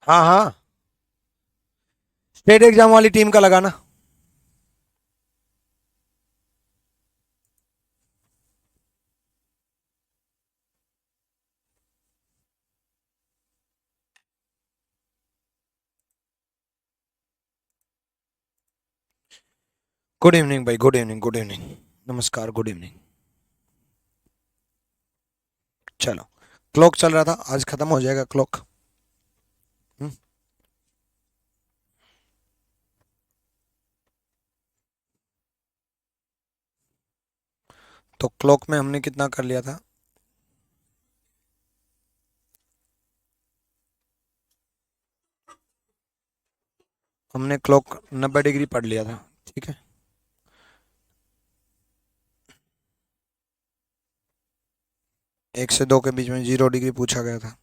हाँ हाँ, state exam वाली टीम का लगाना। गुड इवनिंग भाई, गुड इवनिंग, गुड इवनिंग। नमस्कार, गुड इवनिंग। चलो, क्लॉक चल रहा था, आज खत्म हो जाएगा क्लॉक। हम्म, तो क्लॉक में हमने कितना कर लिया था? हमने क्लॉक 90 डिग्री पढ़ लिया था। ठीक है। 1 से 2 के बीच में 0 डिग्री पूछा गया था।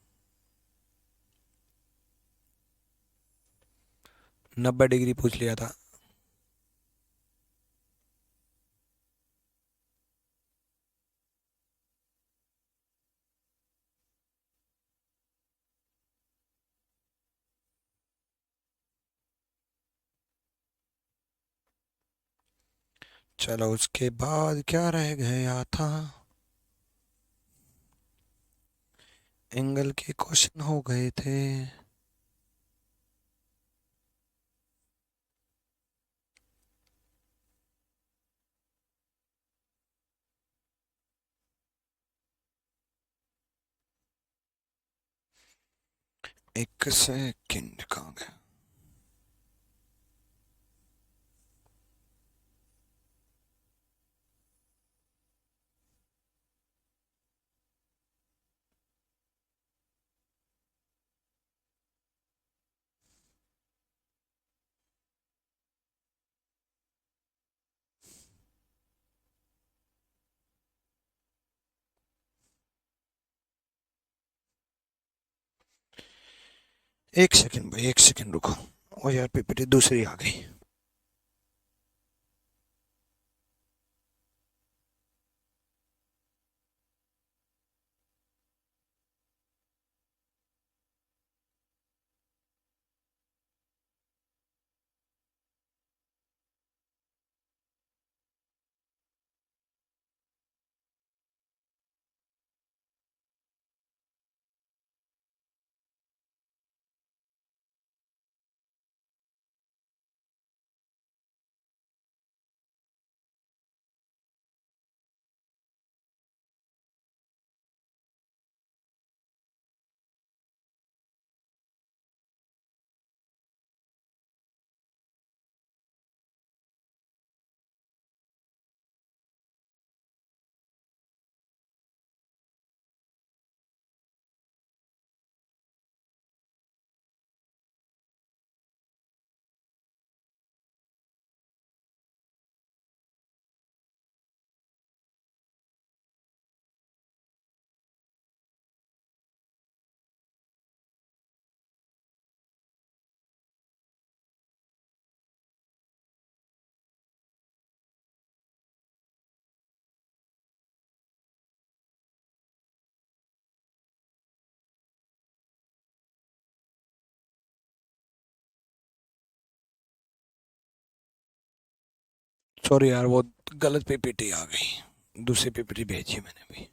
90 डिग्री पूछ लिया था। चलो, उसके बाद क्या रह गया था? एंगल के क्वेश्चन हो गए थे। 1 सेकंड, कहाँ गया? एक सेकंड भाई, 1 सेकंड रुको। ओ यार, पीपीटी दूसरी आ गई। सॉरी यार, वो गलत पीपीटी आ गई, दूसरी पीपीटी भेजी मैंने भी।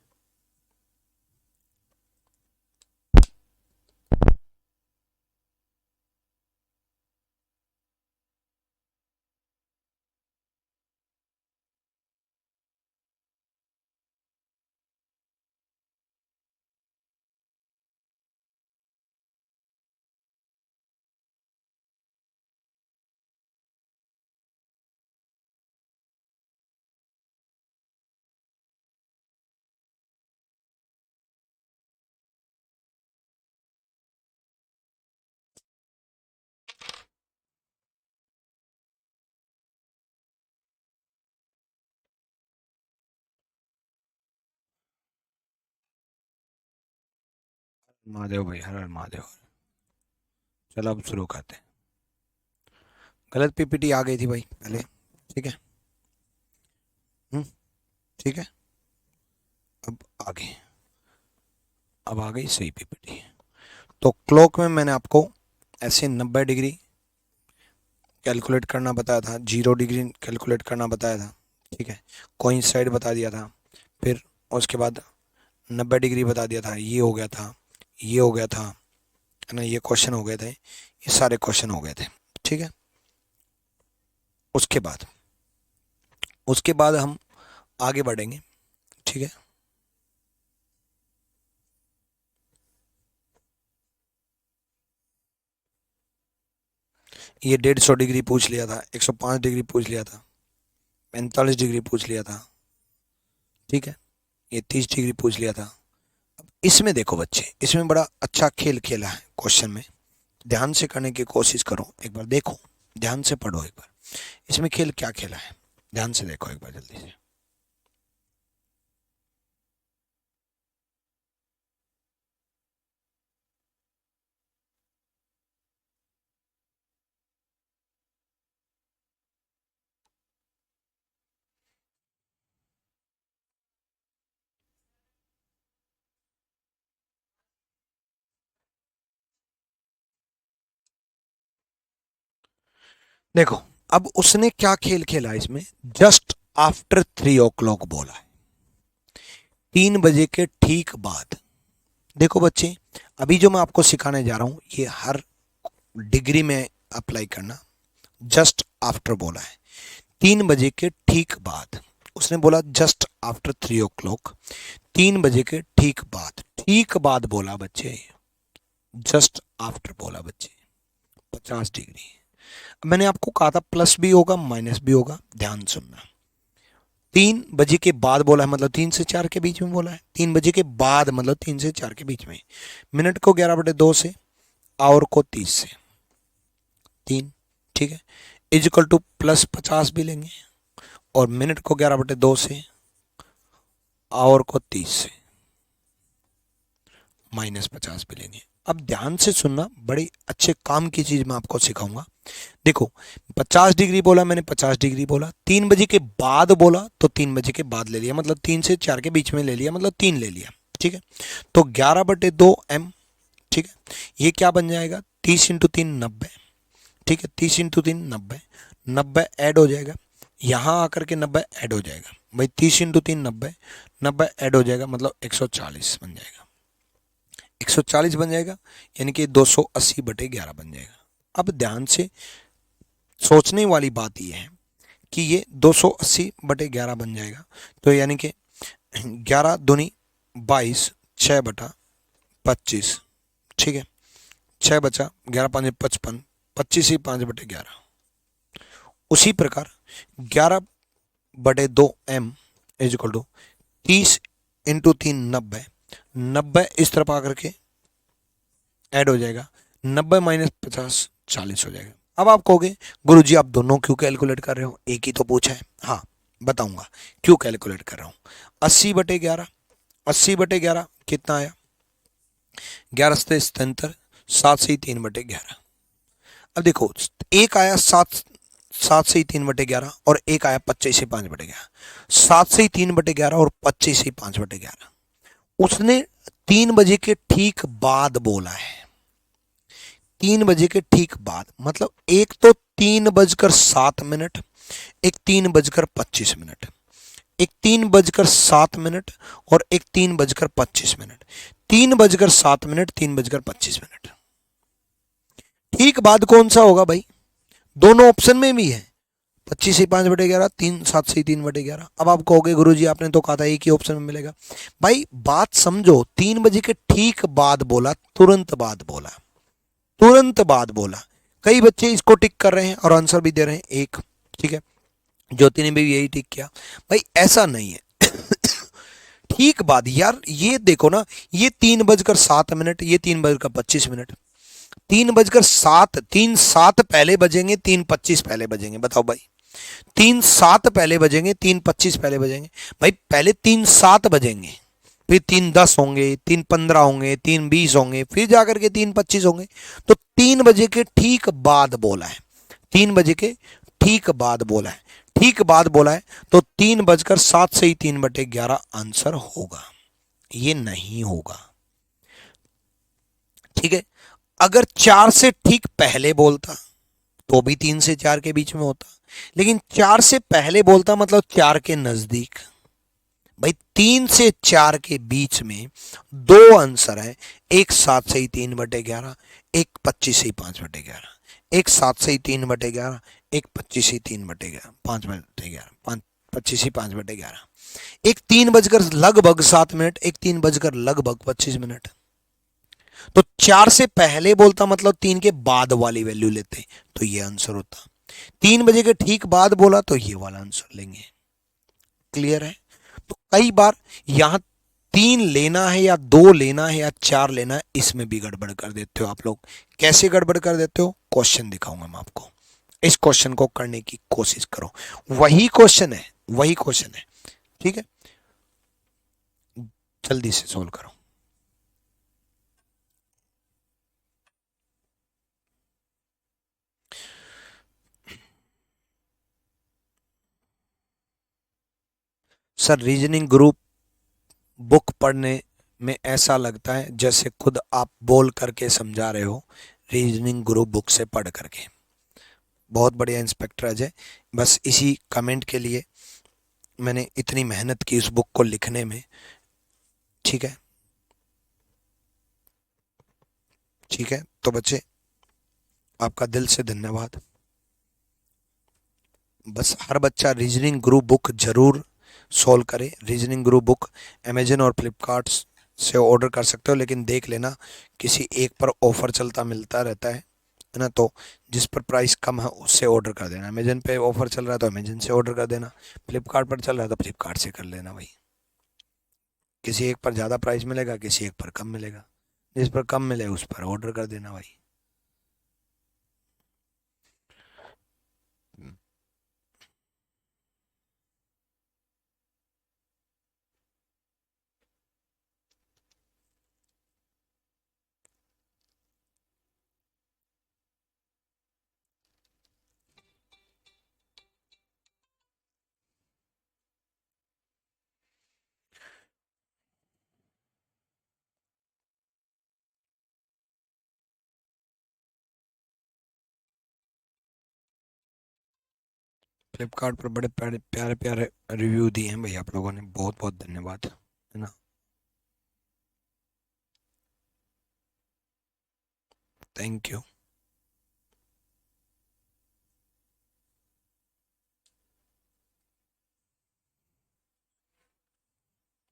महादेव भाई, हर हर महादेव। चलो, अब शुरू करते हैं। गलत पीपीटी आ गई थी भाई पहले। ठीक है। हम्म। ठीक है। अब आगे, अब आ गई सही पीपीटी। तो क्लॉक में मैंने आपको ऐसे 90 डिग्री कैलकुलेट करना बताया था, 0 डिग्री कैलकुलेट करना बताया था, ठीक है, कोइंसाइड बता दिया था, फिर उसके बाद 90 डिग्री बता दिया था, ये हो गया था, ये हो गया था, है ना, ये क्वेश्चन हो गए थे, ये सारे क्वेश्चन हो गए थे, ठीक है। उसके बाद हम आगे बढ़ेंगे, ठीक है। ये 150 डिग्री पूछ लिया था, 105 डिग्री पूछ लिया था, 45 डिग्री पूछ लिया था, ठीक है, ये 30 डिग्री पूछ लिया था। इसमें देखो बच्चे, इसमें बड़ा अच्छा खेल खेला है क्वेश्चन में, ध्यान से करने की कोशिश करो, एक बार देखो, ध्यान से पढ़ो एक बार, इसमें खेल क्या खेला है, ध्यान से देखो एक बार जल्दी से। देखो, अब उसने क्या खेल खेला है इसमें, जस्ट आफ्टर 3 o'clock बोला है, 3 बजे के ठीक बाद। देखो बच्चे, अभी जो मैं आपको सिखाने जा रहा हूं ये हर डिग्री में अप्लाई करना। जस्ट आफ्टर बोला है, 3 बजे के ठीक बाद, उसने बोला जस्ट आफ्टर 3 o'clock, 3 बजे के ठीक बाद, ठीक बाद बोला बच्चे, जस्ट आफ्टर बोला बच्चे, 50 डिग्री। मैंने आपको कहा था प्लस भी होगा माइनस भी होगा, ध्यान सुनना। 3 बजे के बाद बोला है मतलब 3 से 4 के बीच में बोला है, 3 बजे के बाद मतलब 3 से 4 के बीच में। मिनट को 11/2 से, आवर को 30 से 3, ठीक है, इजिकल टू प्लस 50 भी लेंगे, और मिनट को 11/2 से, आवर को 30 से माइनस 50 भी लेंगे। अब ध्यान से सुनना, बड़ी अच्छे काम की चीज मैं आपको सिखाऊंगा। देखो, 50 डिग्री बोला मैंने, 50 डिग्री बोला, 3 बजे के बाद बोला तो 3 बजे के बाद ले लिया, मतलब 3 से 4 के बीच में ले लिया, मतलब 3 ले लिया, ठीक है। तो 11/2 m, ठीक है, ये क्या बन जाएगा, 30 × 3 90, ठीक है, 30 × 3 90, 90 ऐड हो जाएगा, यहाँ आकर के 90 ऐड हो जाएगा भाई, 30 × 3 90, 90 ऐड हो जाएगा, मतलब 140 बन जाएगा, 140 बन जाएगा, यानी कि 280/11 बन जाएगा। अब ध्यान से सोचने वाली बात यह है कि ये 280/11 बन जाएगा, तो यानी कि 11 दूनी 22, 6/25, ठीक है, 6 बचा, 11 5 55, 25 ही 5/11। उसी प्रकार 11/2 m इज इक्वल टू 30 × 3 90, 90 इस तरफ आकर के ऐड हो जाएगा, 90 माइनस 50 40 हो जाएगा। अब आप कहोगे गुरुजी आप दोनों क्यों कैलकुलेट कर रहे हो, एक ही तो पूछा है। हाँ बताऊंगा क्यों कैलकुलेट कर रहा हूं। 80/11, 80/11 कितना आया, 11 से 77, 7 से 3/11। अब देखो, एक आया 7 से 3/11 और एक आया 25 से 5/11, 7 से 3/11 और 25 से 5/11। उसने 3 बजे के ठीक बाद बोला है, 3 बजे के ठीक बाद, मतलब एक तो 3:07, एक 3:25, एक 3:07 और एक 3:25, 3:07, 3:25। ठीक बाद कौन सा होगा भाई, दोनों ऑप्शन में भी है, 25 से 5/11, 7 से 3/11। अब आप कहोगे गुरुजी आपने तो कहा था एक ही ऑप्शन में मिलेगा। भाई बात समझो, 3 बजे के ठीक बाद बोला, तुरंत बाद बोला, तुरंत बाद बोला। कई बच्चे इसको टिक कर रहे हैं और आंसर भी दे रहे हैं एक, ठीक है, ज्योति ने भी यही टिक किया। भाई ऐसा नहीं है ठीक बाद यार, ये देखो ना, ये 3:07, ये 3:25, 3:07, 3:07 पहले बजेंगे, 3:25 पहले बजेंगे, बताओ भाई, 3:07 पहले बजेंगे, 3:25 पहले बजेंगे। भाई पहले 3:07 बजेंगे, फिर 3:10 होंगे, 3:15 होंगे, 3:20 होंगे, फिर जाकर के 3:25 होंगे। तो 3 बजे के ठीक बाद बोला है, 3 बजे के ठीक बाद बोला है, ठीक बाद बोला है, तो 3:07 से ही 3/11 आंसर होगा, ये नहीं होगा, ठीक है। अगर 4 से ठीक पहले बोलता तो भी 3 से 4 के बीच में होता, लेकिन 4 से पहले बोलता मतलब 4 के नजदीक। भाई 3 से 4 के बीच में दो आंसर है, एक 7 से ही 3/11, एक 25 से ही 5/11, एक 7 से ही 3/11, एक 25 से ही 3/11, 5/11, 25 ही 5/11, एक 3 बजकर लगभग 7 मिनट, एक 3 बजकर लगभग 25 मिनट। तो 4 से पहले बोलता मतलब 3 के बाद वाली वैल्यू लेते, तो ये आंसर होता। 3 बजे के ठीक बाद बोला तो ये वाला आंसर लेंगे। क्लियर है? तो कई बार यहां 3 लेना है या 2 लेना है या 4 लेना है, इसमें भी गड़बड़ कर देते हो आप लोग। कैसे गड़बड़ कर देते हो, क्वेश्चन दिखाऊंगा मैं आपको। इस क्वेश्चन को करने की कोशिश करो, वही क्वेश्चन है, वही क्वेश्चन है। ठीक है, जल्दी से सोल्व करो। सर रीजनिंग ग्रुप बुक पढ़ने में ऐसा लगता है जैसे खुद आप बोल करके समझा रहे हो, रीजनिंग ग्रुप बुक से पढ़ करके। बहुत बढ़िया इंस्पेक्टर अजय, बस इसी कमेंट के लिए मैंने इतनी मेहनत की उस बुक को लिखने में। ठीक है, ठीक है, तो बच्चे आपका दिल से धन्यवाद। बस हर बच्चा रीजनिंग ग्रुप बुक जरूर सॉल्व करे। रीजनिंग ग्रुप बुक अमेजन और फ्लिपकार्ट से ऑर्डर कर सकते हो, लेकिन देख लेना किसी एक पर ऑफर चलता मिलता रहता है ना। तो जिस पर प्राइस कम है उससे ऑर्डर कर देना। अमेजन पे ऑफर चल रहा है तो अमेजन से ऑर्डर कर देना, फ्लिपकार्ट पर चल रहा है तो फ्लिपकार्ट से कर लेना भाई। किसी एक पर ज़्यादा प्राइस मिलेगा, किसी एक पर कम मिलेगा, जिस पर कम मिले उस पर ऑर्डर कर देना भाई। फ्लिपकार्ट पर बड़े प्यारे प्यारे प्यारे रिव्यू दिए हैं भाई आप लोगों ने, बहुत बहुत धन्यवाद, है ना। Thank you.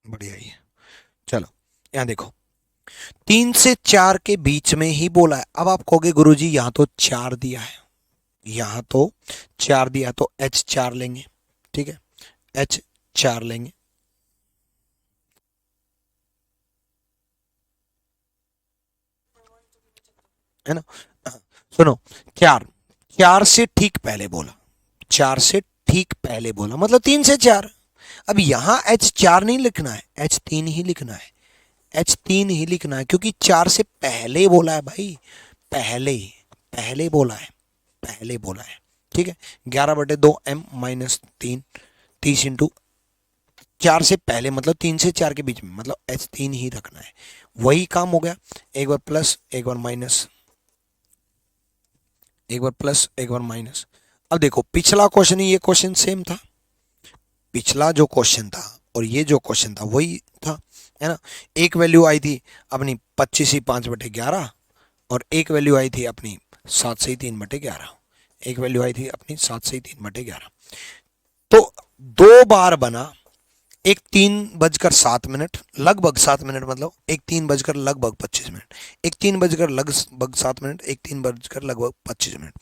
बढ़िया ही है। चलो यहाँ देखो, 3 से 4 के बीच में ही बोला है। अब आप कहोगे गुरुजी यहाँ तो 4 दिया है, यहाँ तो 4 दिया, तो H4 लेंगे। ठीक है, H4 लेंगे, है ना। सुनो, 4, 4 से ठीक पहले बोला, 4 से ठीक पहले बोला मतलब 3 से 4। अब यहां H4 नहीं लिखना है, H3 ही लिखना है, H3 ही लिखना है, क्योंकि 4 से पहले बोला है भाई। पहले, पहले बोला है, पहले बोला है। ठीक है, 11/2m-3, 30 × 4 से पहले मतलब 3 से 4 के बीच में, मतलब H3 ही रखना है। वही काम हो गया, एक बार प्लस एक बार माइनस, एक बार प्लस एक बार माइनस। अब देखो पिछला क्वेश्चन ही ये क्वेश्चन सेम था, पिछला जो क्वेश्चन था और ये जो क्वेश्चन था वही था, है ना। एक वैल्यू आई थी अपनी 25/5/11, और एक वैल्यू आई थी अपनी 7 से ही 3/11, एक वैल्यू आई थी अपनी 7 से ही 3/11। तो दो बार बना, एक 3 बजकर 7 मिनट, लगभग 7 मिनट, मतलब एक 3 बजकर लगभग 25 मिनट, एक 3 बजकर लगभग 7 मिनट, एक 3 बजकर लगभग 25 मिनट।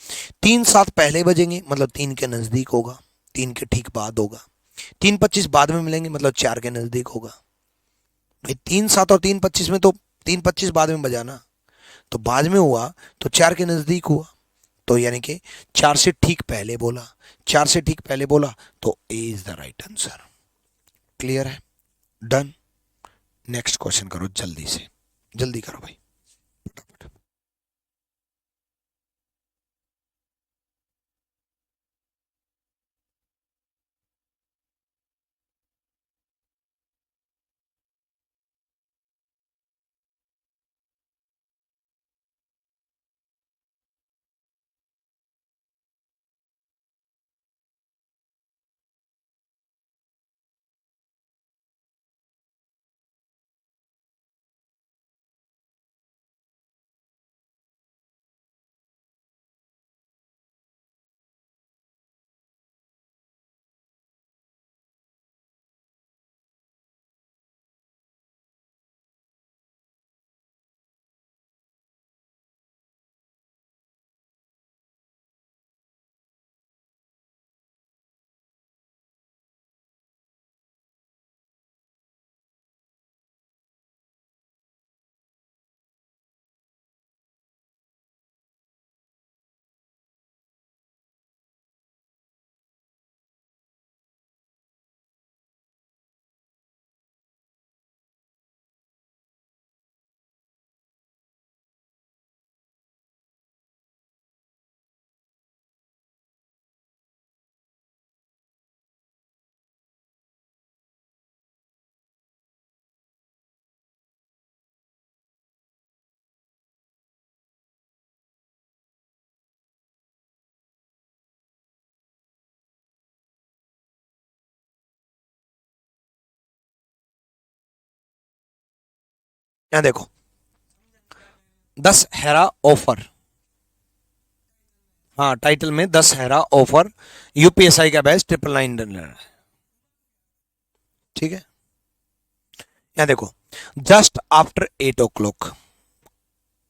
3 7 पहले बजेंगे मतलब 3 के नजदीक होगा, 3 के ठीक बाद होगा। 3 25 बाद में मिलेंगे मतलब 4 के नजदीक होगा। भाई 3 7 और 3 25 में तो 3 25 बाद में बजा ना, तो बाद में हुआ तो 4 के नजदीक हुआ। तो यानी कि 4 से ठीक पहले बोला, 4 से ठीक पहले बोला, तो A is the right answer. Clear है? डन। नेक्स्ट क्वेश्चन करो जल्दी से, जल्दी करो भाई, फटाफट। यहाँ देखो 10 हेरा ऑफर, हाँ टाइटल में 10 हेरा ऑफर, यूपीएसआई का बैच 999 है, ठीक है। यहाँ देखो जस्ट आफ्टर 8 o'clock,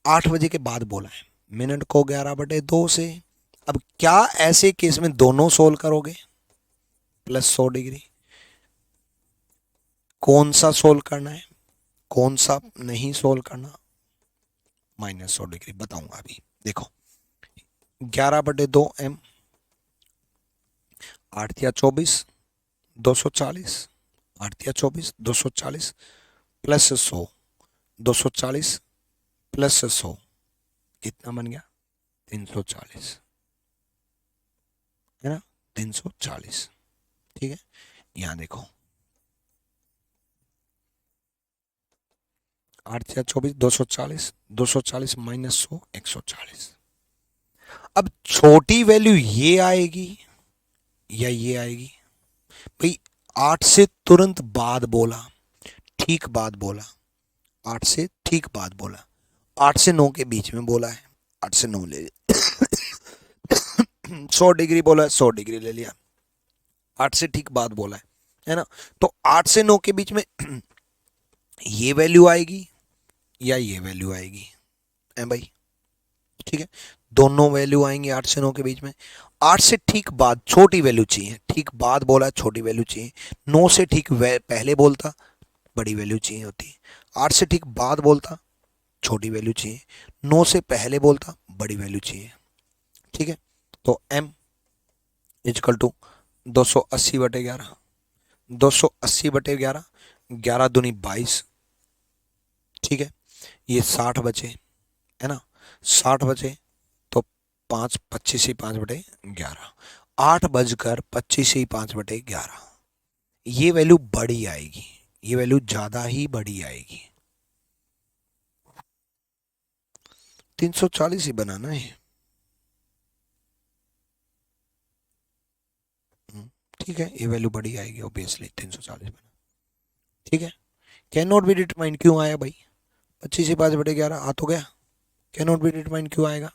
8 बजे के बाद बोला है, मिनट को 11/2 से। अब क्या ऐसे केस में दोनों सोल्व करोगे? +100 डिग्री, कौन सा सोल्व करना है, कौन सा नहीं सोल्व करना? -100 डिग्री बताऊंगा अभी। देखो 11/2m, 8×24 240, 8×24 240 +100, 240 +100 कितना बन गया? 340, है ना, 340, ठीक है। यहां देखो 8×24 240, 240 -100 140। अब छोटी वैल्यू ये आएगी या ये आएगी? भाई 8 से तुरंत बाद बोला, ठीक बाद बोला, 8 से ठीक बाद बोला, 8 से 9 के बीच में बोला है, 8 से 9 ले 100 डिग्री बोला है, 100 डिग्री ले लिया, 8 से ठीक बाद बोला है ना। तो 8 से 9 के बीच में ये वैल्यू आएगी या ये वैल्यू आएगी, है भाई, ठीक है। दोनों वैल्यू आएंगे 8 से 9 के बीच में। 8 से ठीक बाद छोटी वैल्यू चाहिए, ठीक बाद बोला छोटी वैल्यू चाहिए, 9 से ठीक पहले बोलता बड़ी वैल्यू चाहिए होती है, 8 से ठीक बाद बोलता छोटी वैल्यू चाहिए, 9 से पहले बोलता बड़ी वैल्यू चाहिए, ठीक है। तो m इजकल टू 280/11, 280/11, 11 दूनी 22, ठीक है। ये 60 बचे, है ना, 60 बचे तो 5 25 ही 5/11, 8 बजकर 25 ही 5/11, ये वैल्यू बड़ी आएगी, ये वैल्यू ज्यादा ही बड़ी आएगी। 340 ही बनाना है, ठीक है, ये वैल्यू बड़ी आएगी ऑब्वियसली, 340 बना, ठीक है। कैन नॉट बी डिटरमाइंड क्यों आया भाई? 25 से 5/11 आ तो गया, कैन नॉट बी डिटरमाइंड क्यों आएगा?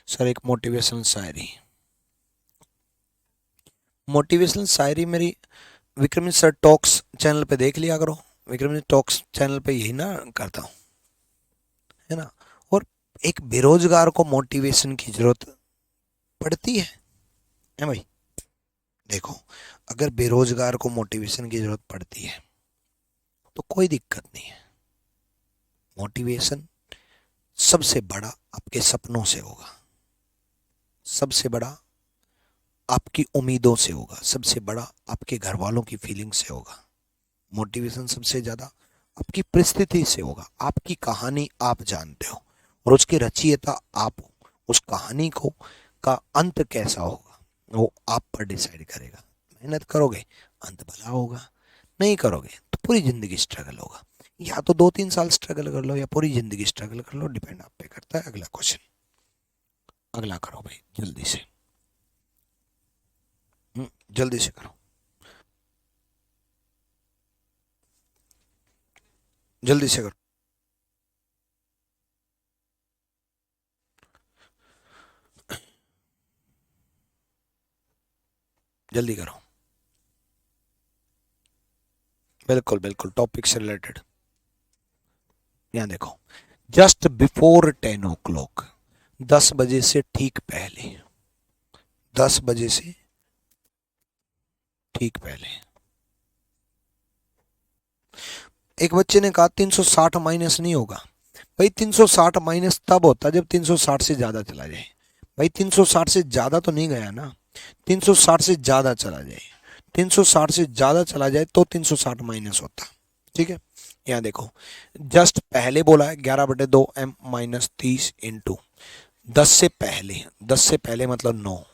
सर एक मोटिवेशनल शायरी, मोटिवेशनल शायरी मेरी विक्रम सर टॉक्स चैनल पे देख लिया करो, विक्रम टॉक्स चैनल पे यही ना करता हूँ, है ना। और एक बेरोजगार को मोटिवेशन की जरूरत पड़ती है भाई। देखो अगर बेरोजगार को मोटिवेशन की जरूरत पड़ती है तो कोई दिक्कत नहीं है, मोटिवेशन सबसे बड़ा आपके सपनों से होगा, सबसे बड़ा आपकी उम्मीदों से होगा, सबसे बड़ा आपके घर वालों की फीलिंग से होगा, मोटिवेशन सबसे ज्यादा आपकी परिस्थिति से होगा, आपकी कहानी आप जानते हो और उसके रचयिता आप हो, उस कहानी को का अंत कैसा होगा वो आप पर डिसाइड करेगा। मेहनत करोगे अंत भला होगा, नहीं करोगे तो पूरी जिंदगी स्ट्रगल होगा, या तो 2-3 साल स्ट्रगल कर लो या पूरी जिंदगी स्ट्रगल कर लो, डिपेंड आप पे करता है। अगला क्वेश्चन, अगला करो भाई जल्दी से, जल्दी से करो, जल्दी से करो, जल्दी करो, बिल्कुल बिल्कुल टॉपिक से रिलेटेड। यहाँ देखो जस्ट बिफोर 10 o'clock, 10 बजे से ठीक पहले, 10 बजे से ठीक पहले एक बच्चे ने कहा 360 माइनस नहीं होगा। भाई 360 माइनस तब होता जब 360 से ज्यादा चला जाए। भाई 360 से ज्यादा तो नहीं गया ना, 360 से ज्यादा चला जाए, 360 से ज्यादा चला जाए तो 360 माइनस होता, ठीक है। यहाँ देखो जस्ट पहले बोला है 11/2m -30 इंटू 10 से पहले, 10 से पहले मतलब 9,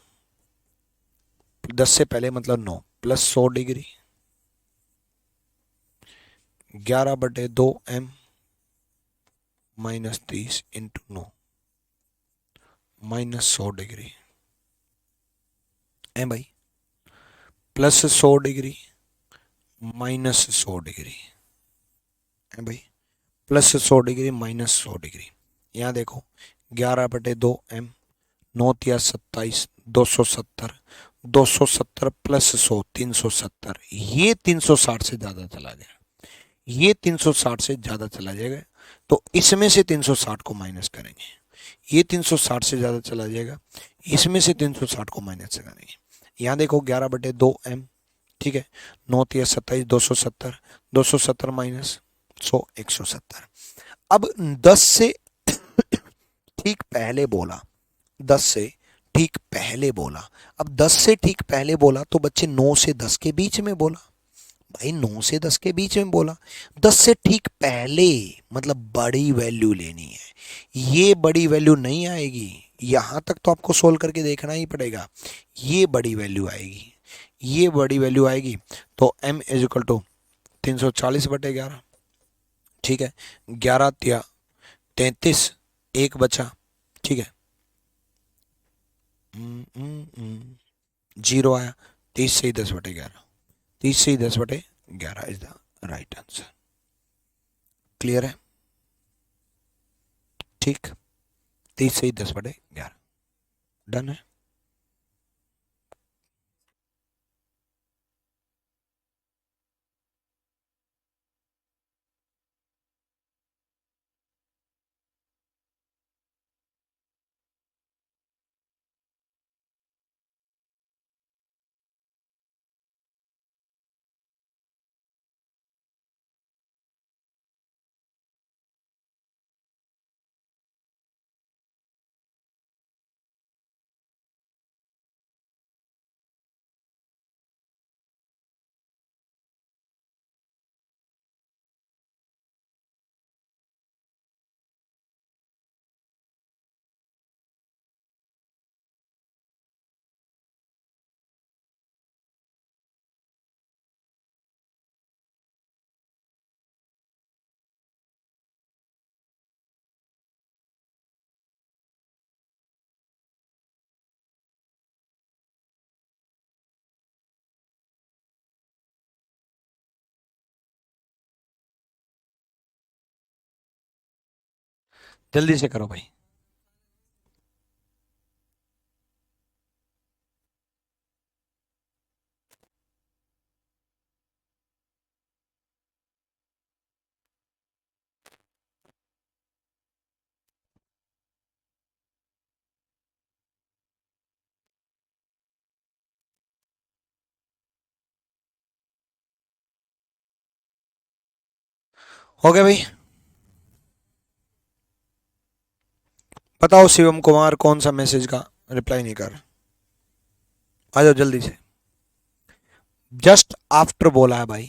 10 से पहले मतलब 9 +100 डिग्री, 11/2m -30 इंटू 9 -100 डिग्री है भाई, +100 डिग्री -100 डिग्री, है भाई, प्लस 100 डिग्री माइनस 100 डिग्री। यहाँ देखो 11/2m, 9 × 27 270, 270 प्लस 100 370, ये 360 से ज़्यादा चला गया, ये 360 से ज़्यादा चला जाएगा, तो इसमें से 360 को माइनस करेंगे। ये 360 से ज़्यादा चला जाएगा, इसमें से 360 को माइनस करेंगे। यहाँ देखो 11/2m, ठीक है, 9 × 27 270, 270 माइनस 100 170। अब 10 से ठीक पहले बोला, 10 से ठीक पहले बोला। अब 10 से ठीक पहले बोला तो बच्चे 9 से 10 के बीच में बोला, भाई 9 से 10 के बीच में बोला। 10 से ठीक पहले मतलब बड़ी वैल्यू लेनी है, ये बड़ी वैल्यू नहीं आएगी, यहां तक तो आपको सोल्व करके देखना ही पड़ेगा। ये बड़ी वैल्यू आएगी, ये बड़ी वैल्यू आएगी, तो m इज इक्वल टू 340/11, ठीक है, 11 × 33, एक बचा, ठीक है, 0 आया, 30 से 10/11, 30 से 10/11 is the right answer. Clear है, ठीक, 30 से 10/11 डन है। जल्दी से करो भाई। हो गया भाई, बताओ शिवम कुमार कौन सा मैसेज का रिप्लाई नहीं कर रहा, आ जाओ जल्दी से। जस्ट आफ्टर बोला है भाई,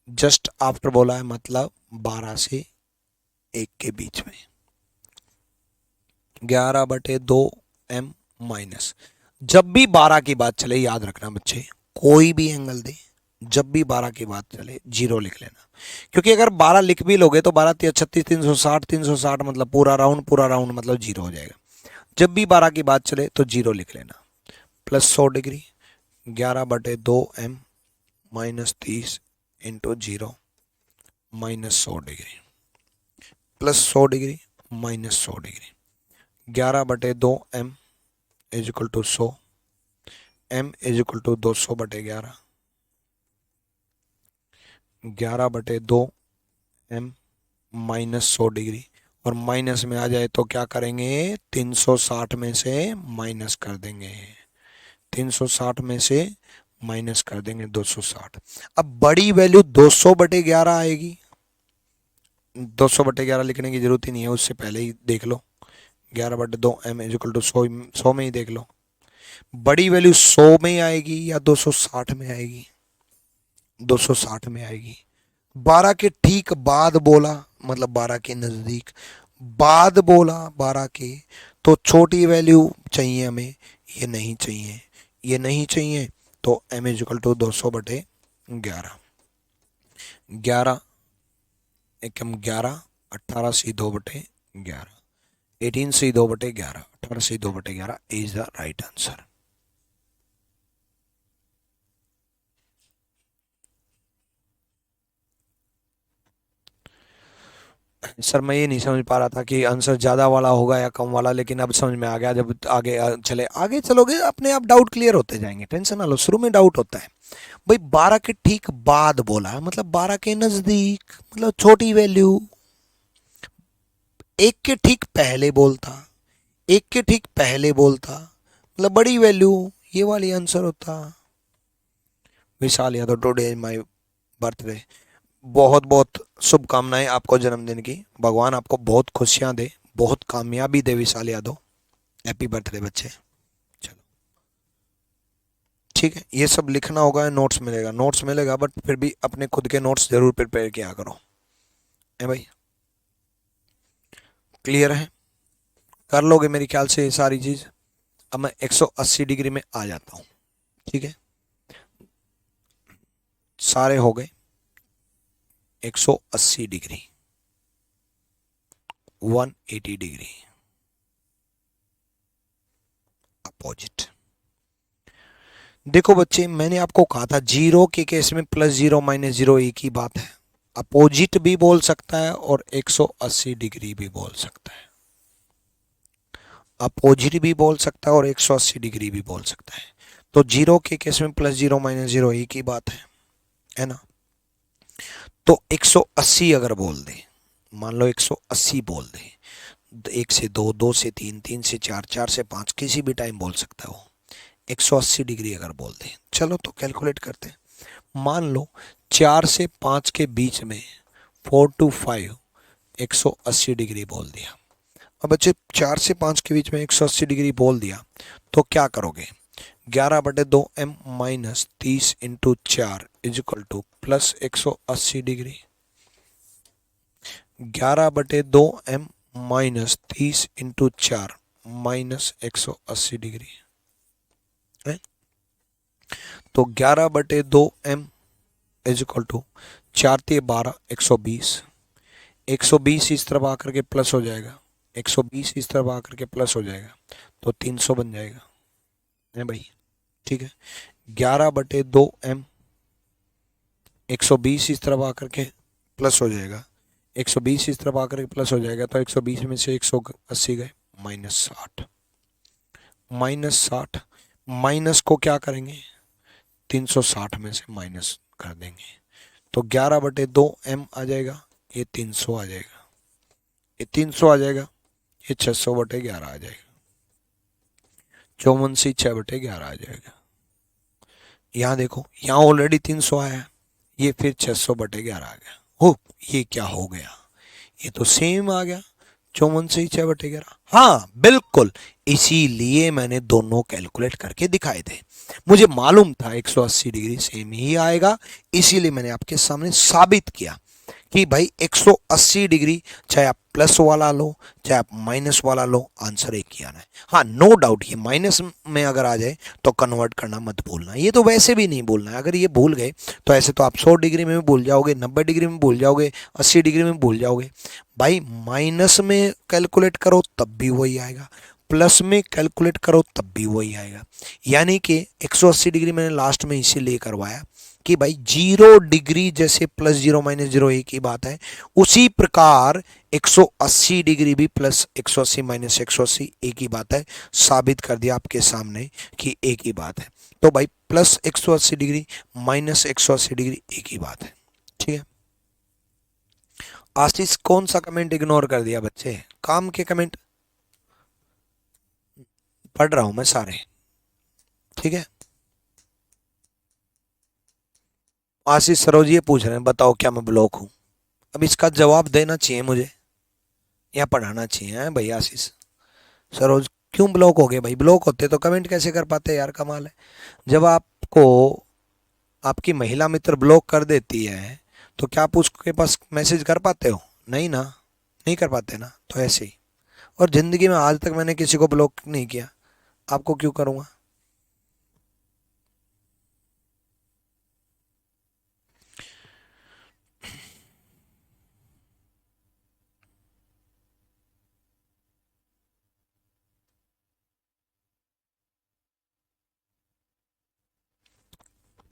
जस्ट आफ्टर बोला है मतलब 12 से 1 के बीच में, 11/2m माइनस। जब भी 12 की बात चले याद रखना बच्चे, कोई भी एंगल दे, जब भी 12 की बात चले 0 लिख लेना, क्योंकि अगर 12 लिख भी लोगे तो 12 × 36 360, 360 मतलब पूरा राउंड, पूरा राउंड मतलब 0 हो जाएगा। जब भी 12 की बात चले तो 0 लिख लेना। Plus 100 degree, 11/2m minus 30 into 0 minus 100 degree, plus 100 degree minus 100 degree, 11/2m is equal to 100, m is equal to 200/11, 11/2m minus 100 degree, और माइनस में आ जाए तो क्या करेंगे, 360 में से माइनस कर देंगे, 360 में से माइनस कर देंगे 260। अब बड़ी वैल्यू 200/11 आएगी, 200/11 लिखने की जरूरत ही नहीं है, उससे पहले ही देख लो, 11/2m इज इक्वल टू 100 में ही देख लो। बड़ी वैल्यू 100 में आएगी या 260 में आएगी, 260 में आएगी। 12 के ठीक बाद बोला मतलब 12 के नजदीक, बाद बोला 12 के, तो छोटी वैल्यू चाहिए हमें, ये नहीं चाहिए, ये नहीं चाहिए, तो m is equal to 200/11, 11 Ekam 11, 18 C 2/11, 18 C 2/11, 18 C 2/11 is the right answer. Sir मैं ये नहीं समझ पा रहा था कि आंसर ज़्यादा वाला होगा या कम वाला, लेकिन अब समझ में आ गया। जब आगे चले आगे चलोगे अपने आप डाउट क्लियर होते जाएंगे, टेंशन ना लो। शुरू में डाउट होता है भाई, 12 के ठीक बाद बोला है मतलब 12 के नज़दीक, मतलब छोटी वैल्यू। एक के ठीक पहले बोलता, एक के ठीक पहले बोलता मतलब बड़ी वैल्यू, ये वाली आंसर होता। Vishal Yadav, today is my birthday. बहुत बहुत शुभकामनाएं आपको जन्मदिन की, भगवान आपको बहुत खुशियां दे, बहुत कामयाबी दे विशाल यादव। हैप्पी बर्थडे बच्चे। चलो ठीक है, ये सब लिखना होगा, नोट्स मिलेगा, नोट्स मिलेगा, बट फिर भी अपने खुद के नोट्स जरूर प्रिपेयर किया करो। है भाई, क्लियर है? कर लोगे मेरे ख्याल से ये सारी चीज। अब मैं 180 डिग्री में आ जाता हूँ। ठीक है, सारे हो गए 180 डिग्री, 180 डिग्री अपोजिट। देखो बच्चे, मैंने आपको कहा था जीरो के केस में प्लस जीरो माइनस जीरो एक ही बात है। अपोजिट भी बोल सकता है और 180 डिग्री भी बोल सकता है। अपोजिट भी बोल सकता है और 180 डिग्री भी बोल सकता है। तो जीरो के केस में प्लस जीरो माइनस जीरो एक ही बात है ना? तो 180 अगर बोल दे, मान लो 180 बोल दे, एक से दो, दो से तीन, तीन से चार, चार से पाँच, किसी भी टाइम बोल सकता है वो। 180 डिग्री अगर बोल दे, चलो तो कैलकुलेट करते हैं। मान लो 4 से 5 के बीच में 4 to 5 180 डिग्री बोल दिया। अब बच्चे 4 से 5 के बीच में 180 डिग्री बोल दिया तो क्या करोगे? 11/2m minus 30 into 4 is equal two plus 180 degree. 11/2m minus 30 into 4 minus 180 degree है। तो 11/2m इज इक्वल टू 4×3 = 12, 120। 120 इस तरफ आकर के प्लस हो जाएगा, 120 इस तरफ आकर के प्लस हो जाएगा, तो 300 बन जाएगा। है भाई, ठीक है। 11/2m, 120 इस तरफ आकर के प्लस हो जाएगा, 120 इस तरफ आकर के प्लस हो जाएगा, तो 120 में से 180 गए, -60। -60 माइनस को क्या करेंगे? 360 में से माइनस कर देंगे, तो 11/2m आ जाएगा, ये 300 आ जाएगा, ये 300 आ जाएगा, ये 600/11 आ जाएगा, 54 से 6/11 आ जाएगा। यहाँ देखो, यहाँ ऑलरेडी 300 आया है, ये फिर 600/11 आ गया। हो, ये क्या हो गया? ये तो सेम आ गया, 54 से 6/11। हाँ बिल्कुल, इसीलिए मैंने दोनों कैलकुलेट करके दिखाए थे। मुझे मालूम था 180 डिग्री सेम ही आएगा, इसीलिए मैंने आपके सामने साबित किया कि भाई 180 डिग्री, चाहे आप प्लस वाला लो चाहे आप माइनस वाला लो, आंसर एक ही आना है। हाँ नो डाउट, ये माइनस में अगर आ जाए तो कन्वर्ट करना मत भूलना, ये तो वैसे भी नहीं भूलना है। अगर ये भूल गए तो ऐसे तो आप 100 डिग्री में भी भूल जाओगे, 90 डिग्री में भूल जाओगे, 80 डिग्री में भूल जाओगे। भाई माइनस में कैलकुलेट करो तब भी वही आएगा, प्लस में कैलकुलेट करो तब भी वही आएगा। यानी कि 180 डिग्री मैंने लास्ट में इसीलिए करवाया कि भाई 0 डिग्री जैसे प्लस जीरो माइनस जीरो एक ही बात है, उसी प्रकार 180 डिग्री भी प्लस 180 माइनस 180 एक ही बात है। साबित कर दिया आपके सामने कि एक ही बात है। तो भाई प्लस 180 डिग्री माइनस 180 डिग्री एक ही बात है। ठीक है। आशीष कौन सा कमेंट इग्नोर कर दिया बच्चे? काम के कमेंट पढ़ रहा हूं मैं सारे। ठीक है। आशीष सरोज ये पूछ रहे हैं, बताओ क्या मैं ब्लॉक हूं? अब इसका जवाब देना चाहिए मुझे या पढ़ाना चाहिए? है भाई आशीष सरोज, क्यों ब्लॉक हो गए भाई? ब्लॉक होते तो कमेंट कैसे कर पाते यार, कमाल है। जब आपको आपकी महिला मित्र ब्लॉक कर देती है तो क्या आप उसके पास मैसेज कर पाते हो? नहीं ना, नहीं कर पाते ना। तो ऐसे ही, और जिंदगी में आज तक मैंने किसी को ब्लॉक नहीं किया, आपको क्यों करूंगा?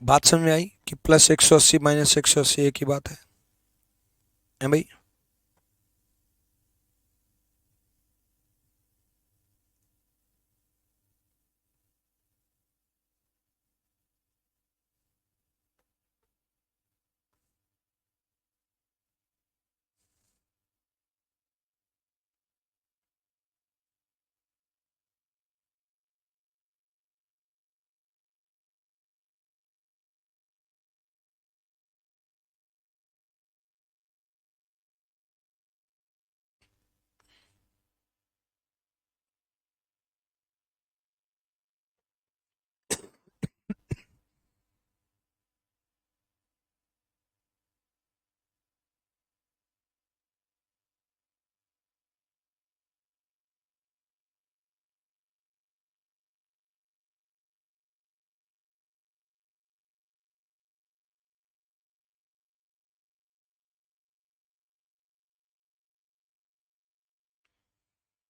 बात समझ में आई कि प्लस 180 माइनस 180 एक ही बात है भाई?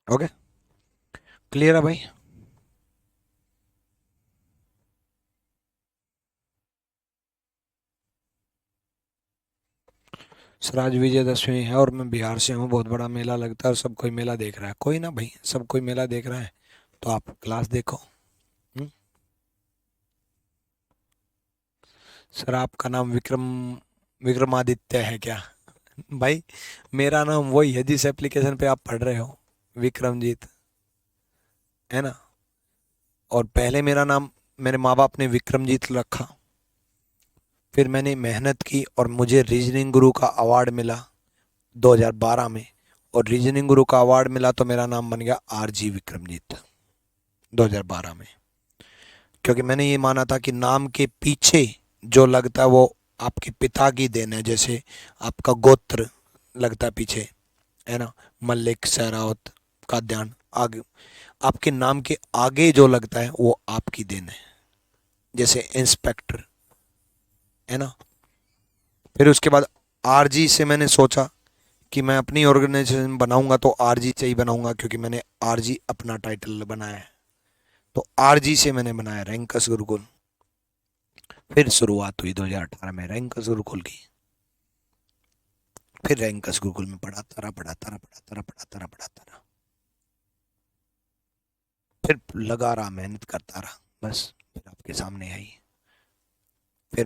ओके, क्लियर है भाई? सर आज विजयदशमी है और मैं बिहार से हूँ, बहुत बड़ा मेला लगता है और सब कोई मेला देख रहा है। कोई ना भाई, सब कोई मेला देख रहा है तो आप क्लास देखो। हम्म? सर आपका नाम विक्रमादित्य है क्या? भाई मेरा नाम वही है जिस एप्लीकेशन पे आप पढ़ रहे हो, विक्रमजीत, है ना। और पहले मेरा नाम मेरे माँ बाप ने विक्रमजीत रखा, फिर मैंने मेहनत की और मुझे रीजनिंग गुरु का अवार्ड मिला 2012 में। और रीजनिंग गुरु का अवार्ड मिला तो मेरा नाम बन गया आरजी विक्रमजीत 2012 में। क्योंकि मैंने ये माना था कि नाम के पीछे जो लगता है वो आपके पिता की देन है। जैसे आपका गोत्र लगता है पीछे, है ना, मल्लिक, सहरावत, काद्यान, आगे आपके नाम के आगे जो लगता है वो आपकी देन है। जैसे इंस्पेक्टर, है ना। फिर उसके बाद आरजी से मैंने सोचा कि मैं अपनी ऑर्गेनाइजेशन बनाऊंगा तो आरजी से ही बनाऊंगा, क्योंकि मैंने आरजी अपना टाइटल बनाया है। तो आरजी से मैंने बनाया रैंकस गुरुकुल। फिर शुरुआत हुई 2018 में रैंकस गुरुकुल की। फिर रैंकस गुरुकुल में पढ़ाता रहा, पढ़ाता रहा, पढ़ाता रहा, पढ़ाता रहा, पढ़ाता रहा। फिर लगा रहा, मेहनत करता रहा, बस फिर आपके सामने आई। फिर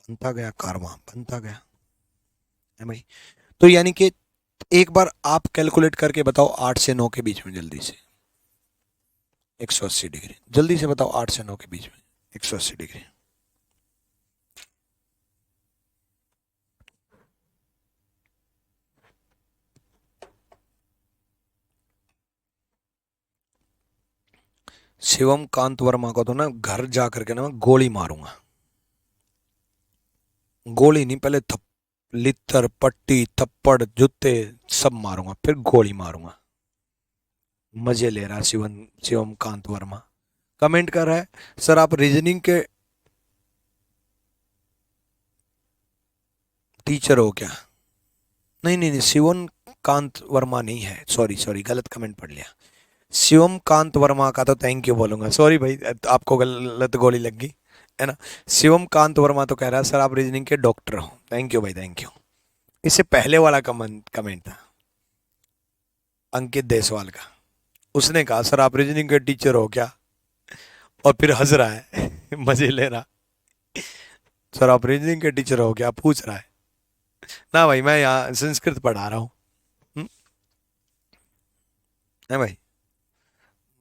बनता गया, कारवां बनता गया, है भाई। तो यानी कि एक बार आप कैलकुलेट करके बताओ 8 से 9 के बीच में, जल्दी से 180 डिग्री, जल्दी से बताओ 8 से 9 के बीच में 180 डिग्री। शिवम कांत वर्मा को तो ना घर जा करके ना मैं गोली मारूंगा। गोली नहीं, पहले लित्तर, पट्टी, थप्पड़, जूते सब मारूंगा, फिर गोली मारूंगा। मजे ले रहा है शिवम शिवम कांत वर्मा। कमेंट कर रहा है, सर आप रीजनिंग के टीचर हो क्या? नहीं नहीं नहीं, शिवम कांत वर्मा नहीं है, सॉरी सॉरी, गलत कमेंट पढ़ लिया। शिवम कांत वर्मा का तो थैंक यू बोलूंगा, सॉरी भाई, आपको गलत गोली लग गई, है ना। शिवम कांत वर्मा तो कह रहा है सर आप रीजनिंग के डॉक्टर हो, थैंक यू भाई, थैंक यू। इससे पहले वाला कमेंट कमेंट था अंकित देसवाल का। उसने कहा सर आप रीजनिंग के टीचर हो क्या, और फिर हंस रहा है मजे ले रहा। सर आप रीजनिंग के टीचर हो क्या पूछ रहा है। ना भाई, मैं यहाँ संस्कृत पढ़ा रहा हूँ। है भाई,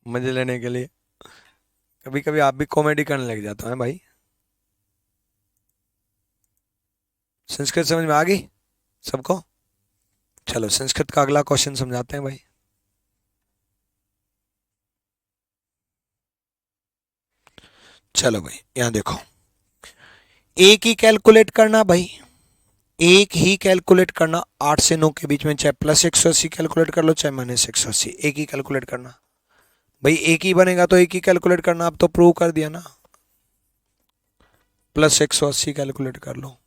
मजे लेने के लिए कभी कभी आप भी कॉमेडी करने लग जाते हैं भाई। संस्कृत समझ में आ गई सबको? चलो संस्कृत का अगला क्वेश्चन समझाते हैं भाई। चलो भाई यहाँ देखो, एक ही कैलकुलेट करना भाई, एक ही कैलकुलेट करना 8 से 9 के बीच में, चाहे +180 कैलकुलेट कर लो चाहे -180, एक ही कैलकुलेट करना भाई। एक ही बनेगा तो एक ही कैलकुलेट करना, अब तो प्रूव कर दिया ना। +180 कैलकुलेट कर लो,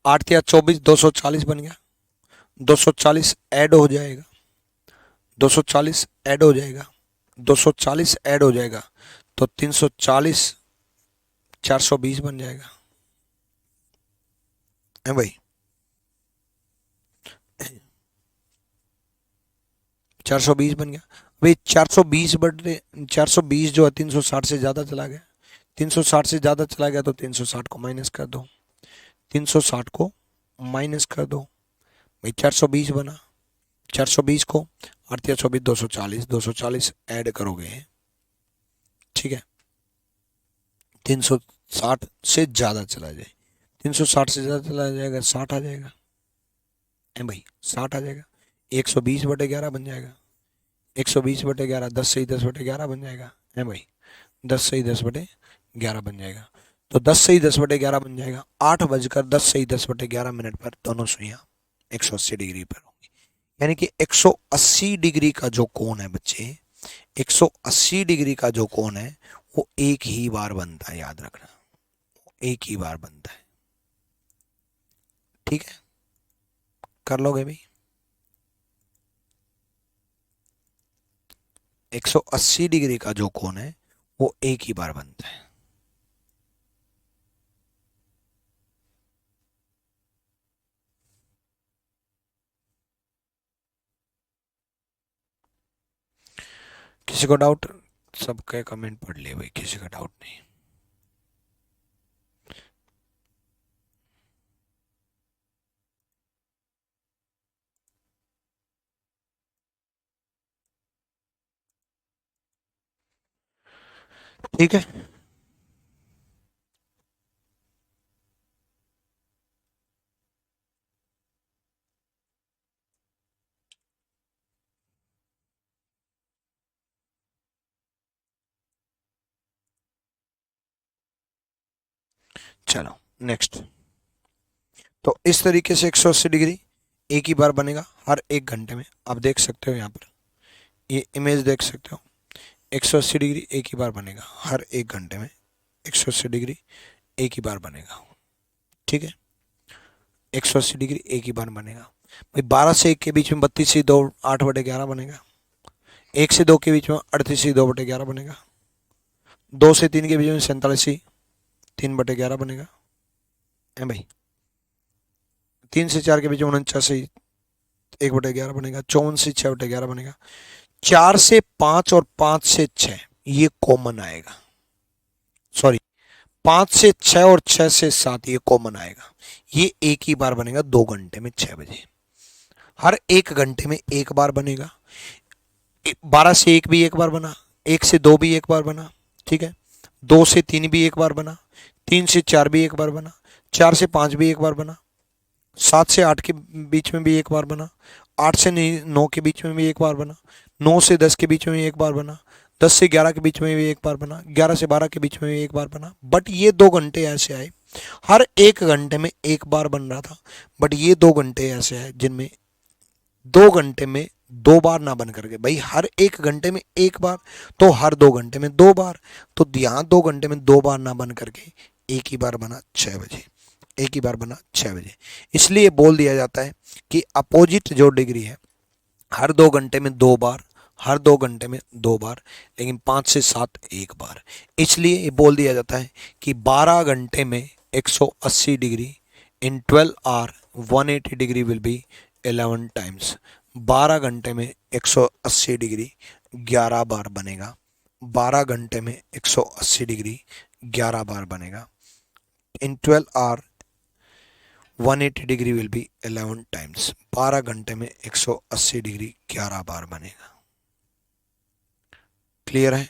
8 या 24, 240 बन गया। 240 ऐड हो जाएगा, 240 ऐड हो जाएगा, 240 ऐड हो जाएगा तो 340, 420 बन जाएगा, है भाई। 420 बन गया भाई। 420 बटे 420 जो है 360 से ज़्यादा चला गया। 360 से ज़्यादा चला गया तो 360 को माइनस कर दो, 360 को माइनस कर दो भाई, 420 बना। 420 को 8 या 24, 240, 240 ऐड करोगे, ठीक है, 360 से ज़्यादा चला जाए, 360 से ज़्यादा चला जाएगा 60 आ जाएगा, है भाई, 60 आ जाएगा। 120/11 बन जाएगा, 120/11, 10 से ही 10/11 बन जाएगा, है भाई, 10 से ही 10/11 बन जाएगा। तो 10 से ही 10/11 बन जाएगा, 8 बजकर 10 से ही 10/11 पर दोनों सुइयां 180 डिग्री पर होंगी। यानी कि 180 डिग्री का जो कोण है बच्चे, 180 डिग्री का जो कोण है वो एक ही बार बनता है, याद रखना, एक ही बार बनता है, ठीक है। कर लोगे भाई? 180 डिग्री का जो कोण है वो एक ही बार बनता है। किसी को डाउट? सबके कमेंट पढ़ लिए भाई, किसी का डाउट नहीं। ठीक है, चलो नेक्स्ट। तो इस तरीके से 180 डिग्री एक ही बार बनेगा हर एक घंटे में। आप देख सकते हो यहाँ पर, ये इमेज देख सकते हो। 180 डिग्री एक ही बार बनेगा हर एक घंटे में। 180 डिग्री एक ही बार बनेगा, ठीक है। 180 डिग्री एक ही बार बनेगा भाई। 12 से 1 के बीच में 32/2 8/11 बनेगा। 1 से 2 के बीच में 38/2/11 बनेगा। 2 से 3 के बीच में 47/3/11 बनेगा, है भाई। 3 से 4 के बीच में 49/1/11 बनेगा। 54/6/11 बनेगा। 4 से 5 और 5 से 6 ये कॉमन आएगा, सॉरी 5 से 6 और 6 से 7 ये कॉमन आएगा। ये एक ही बार बनेगा 2 घंटे में 6 बजे। हर एक घंटे में एक बार बनेगा। 12 से 1 भी एक बार बना, 1 से 2 भी एक बार बना, ठीक है। 2 से 3 भी एक बार बना, 3 से 4 भी एक बार बना, 4 से 5 भी एक बार बना, 7 से 8 के बीच में भी एक बार बना, 8 से 9 के बीच में भी एक बार बना, 9 से 10 के बीच में भी एक बार बना, 10 से 11 के बीच में भी एक बार बना, 11 से 12 के बीच में भी एक बार बना। बट ये 2 घंटे ऐसे आए, हर एक घंटे में एक बार बन रहा था। बट ये 2 घंटे ऐसे आए जिनमें 2 घंटे में 2 बार ना बन करके, भाई हर एक घंटे में एक बार, तो हर 2 घंटे में 2 बार। तो यहाँ 2 घंटे में 2 बार ना बन करके एक ही बार बना 6 बजे। एक ही बार बना 6 बजे। इसलिए बोल दिया जाता है कि अपोजिट जो डिग्री है हर 2 घंटे में 2 बार, हर 2 घंटे में 2 बार, लेकिन 5 से 7 एक बार। इसलिए ये बोल दिया जाता है कि 12 घंटे में 180 degree in 12 hour 180 degree will be 11 times. 12 घंटे में 180 डिग्री 11 बार बनेगा। 12 घंटे में 180 डिग्री 11 बार बनेगा। In 12 hour 180 degree will be 11 times. 12 घंटे में 180 डिग्री 11 बार बनेगा। क्लियर है?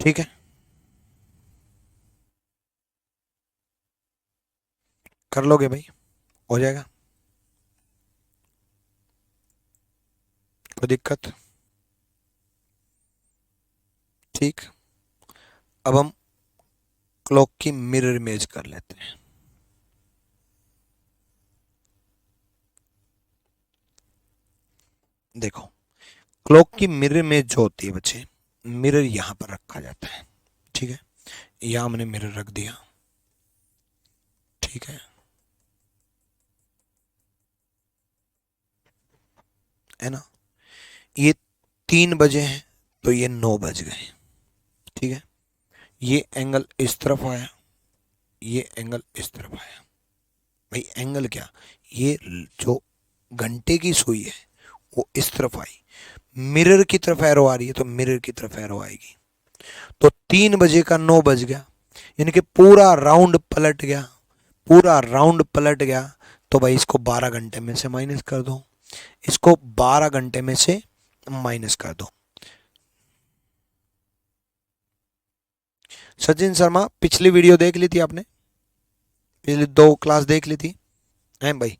ठीक है, कर लोगे भाई, हो जाएगा, कोई दिक्कत? ठीक, अब हम क्लॉक की मिरर इमेज कर लेते हैं। देखो, क्लॉक की मिरर इमेज जो होती है बच्चे, मिरर यहां पर रखा जाता है, ठीक है। यहां हमने मिरर रख दिया, ठीक है ना। ये 3 बजे हैं तो ये 9 बज गए, ठीक है। ये एंगल इस तरफ आया, ये एंगल इस तरफ आया। भाई एंगल क्या, ये जो घंटे की सुई है वो इस तरफ आई, मिरर की तरफ एरो आ रही है तो मिरर की तरफ एरो आएगी। तो 3 बजे का 9 बज गया, यानी कि पूरा राउंड पलट गया, पूरा राउंड पलट गया। तो भाई इसको 12 घंटे में से माइनस कर दो, इसको 12 घंटे में से माइनस कर दो। सचिन शर्मा, पिछली वीडियो देख ली थी आपने? पिछली 2 क्लास देख ली थी, है भाई।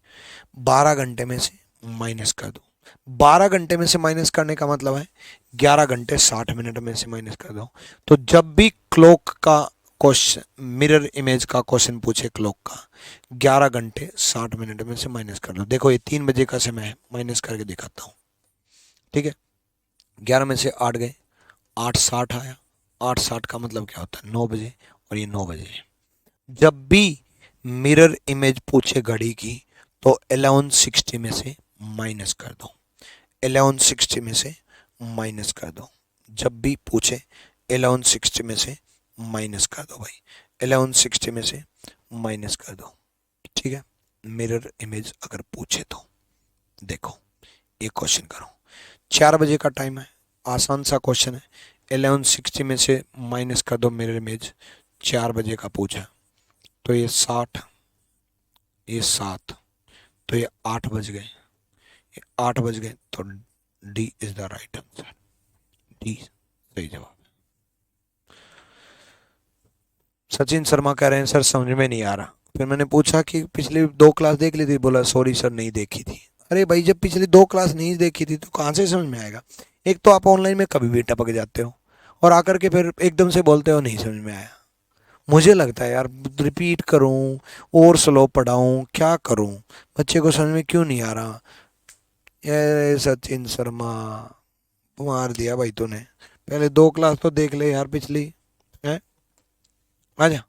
12 घंटे में से माइनस कर दो। 12 घंटे में से माइनस करने का मतलब है 11 घंटे 60 मिनट में से माइनस कर दो। तो जब भी क्लॉक का क्वेश्चन, मिरर इमेज का क्वेश्चन पूछे क्लॉक का, 11 घंटे 60 मिनट में से माइनस कर दो। देखो ये 3 बजे का समय है, माइनस करके दिखाता हूँ, ठीक है। 11 में से 8 गए, 8:60 आया। 8:60 का मतलब क्या होता है, 9 बजे, और ये 9 बजे है। जब भी मिरर इमेज पूछे घड़ी की तो 11:60 में से माइनस कर दो, 11:60 में से माइनस कर दो। जब भी पूछे 11:60 में से माइनस कर दो भाई, 11:60 में से माइनस कर दो, ठीक है। मिरर इमेज अगर पूछे तो देखो, एक क्वेश्चन करो, 4 बजे का टाइम है, आसान सा क्वेश्चन है। 11:60 में से माइनस कर दो मिरर इमेज, 4 बजे का पूछा, तो ये 60, ये 7, तो ये 8 बज गए, ये 8 बज गए, तो D is the right answer, D सही जवाब। सचिन शर्मा कह रहे हैं सर समझ में नहीं आ रहा। फिर मैंने पूछा कि पिछली 2 क्लास देख ली थी, बोला सॉरी सर नहीं देखी थी। अरे भाई जब पिछली 2 क्लास नहीं देखी थी तो कहाँ से समझ में आएगा। एक तो आप ऑनलाइन में कभी भी टपक जाते हो, और आकर के फिर एकदम से बोलते हो नहीं समझ में आया। मुझे लगता है यार रिपीट करूं और स्लो पढ़ाऊं, क्या करूं, बच्चे को समझ में क्यों नहीं आ रहा। ये सचिन शर्मा मार दिया भाई तूने, पहले 2 क्लास तो देख ले यार पिछली है। आजा,